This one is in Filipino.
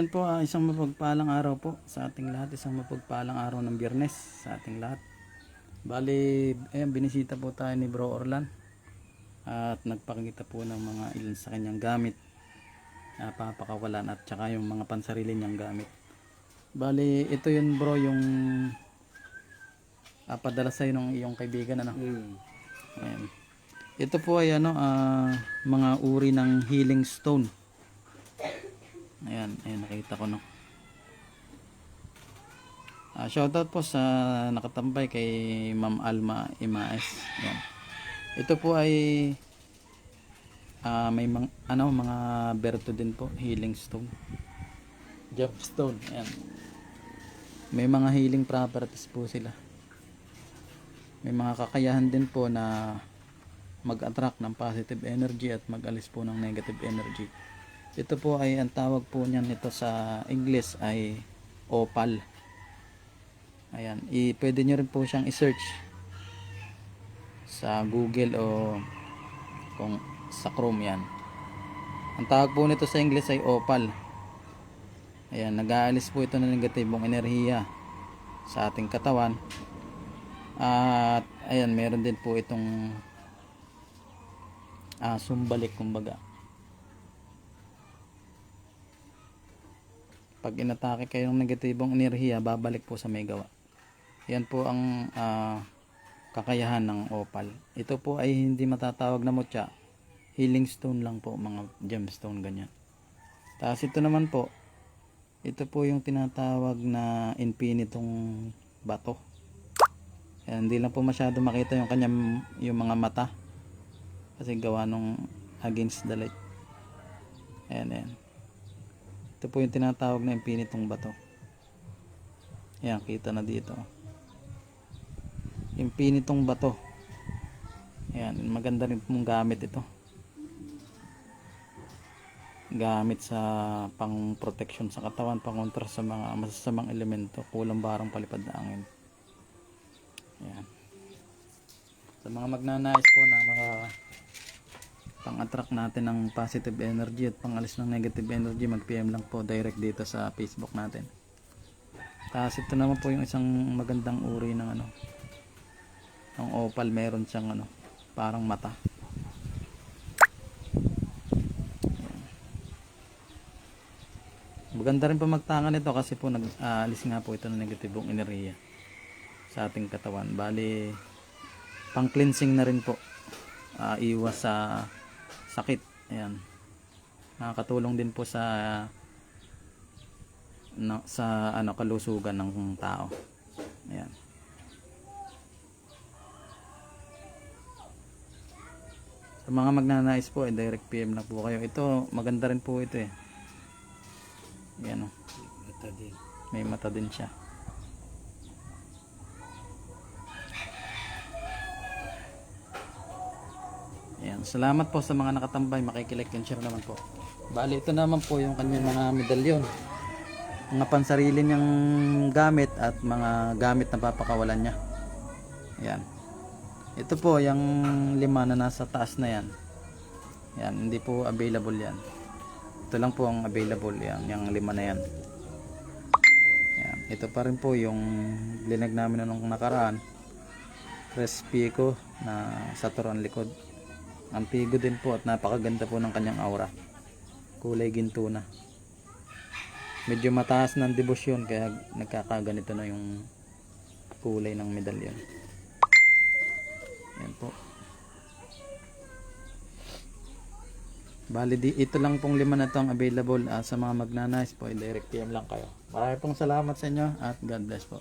ayan po, isang mapagpalang araw po sa ating lahat. Isang mapagpalang araw ng Biyernes sa ating lahat. Bali, ayan, binisita po tayo ni Bro Orlan at nagpakita po ng mga ilan sa kanyang gamit na papakawalan at saka yung mga pansarili niyang gamit. Bali, ito yun bro, yung padala sa'yo ng iyong kaibigan, ano? Ayan. Ito po ay ano, mga uri ng healing stone. Ayan, ayan, nakita ko, no. Shoutout po sa nakatambay kay Ma'am Alma Imaes. Ayan. Ito po ay may mga berto din po, healing stone, gemstone. Ayan. May mga healing properties po sila. May mga kakayahan din po na mag-attract ng positive energy at mag-alis po ng negative energy. Ito po ay, ang tawag po niyan ito sa English ay opal. Ayan, pwede nyo rin po siyang i-search sa Google o kung sa Chrome yan. Ang tawag po nito sa English ay opal. Ayan, nag-aalis po ito ng negatibong enerhiya sa ating katawan. At ayan, meron din po itong sumbalik kumbaga. Pag inatake kayo ng negatibong enerhiya, babalik po sa may gawa. Yan po ang kakayahan ng opal. Ito po ay hindi matatawag na mutya. Healing stone lang po, mga gemstone ganyan. Tapos ito naman po, ito po yung tinatawag na infinitong bato. Yan, hindi lang po masyado makita yung mga mata. Kasi gawa nung against the light. Ayan, ayan. Ito po yung tinatawag na infinitong bato. Ayan, kita na dito. Infinitong bato. Ayan, maganda rin pong gamit ito. Gamit sa pang protection sa katawan, pang kontra sa mga masasamang elemento, kulang barang palipad na angin. Ayan. Sa mga magnanais po na pang-attract natin ng positive energy at pang-alis ng negative energy, mag-PM lang po direct dito sa Facebook natin. Tapos ito naman po yung isang magandang uri ng ng opal. Meron siyang parang mata. Maganda rin pa magtangan nito kasi po nag-alis nga po ito ng negatibong enerhiya sa ating katawan. Bali, pang cleansing na rin po, iwas sa sakit. Ayan, nakakatulong din po sa kalusugan ng tao. Ayan. Sa mga magnanais po, direct PM na po kayo. Ito, maganda rin po ito eh. Ayan, mata din. May mata din siya. Ayan, salamat po sa mga nakatambay, makikilike and share naman po. Bali, ito naman po yung kanyang mga medalyon, mga pansarili niyang gamit at mga gamit na papakawalan niya. Ayan, ito po yung 5 na nasa taas na yan. Ayan, hindi po available yan. Ito lang po ang available, yan, yung 5 na yan. Ayan, ito pa rin po yung linag namin nung nakaraan, Respico na sa turon likod. Ang pigo din po at napakaganda po ng kanyang aura. Kulay ginto na. Medyo mataas ng debosyon kaya nagkakaganito na yung kulay ng medalyon. Ayan po. Bali, ito lang pong 5 na itong available. Sa mga magnanais po, direct PM lang kayo. Maraming pong salamat sa inyo at God bless po.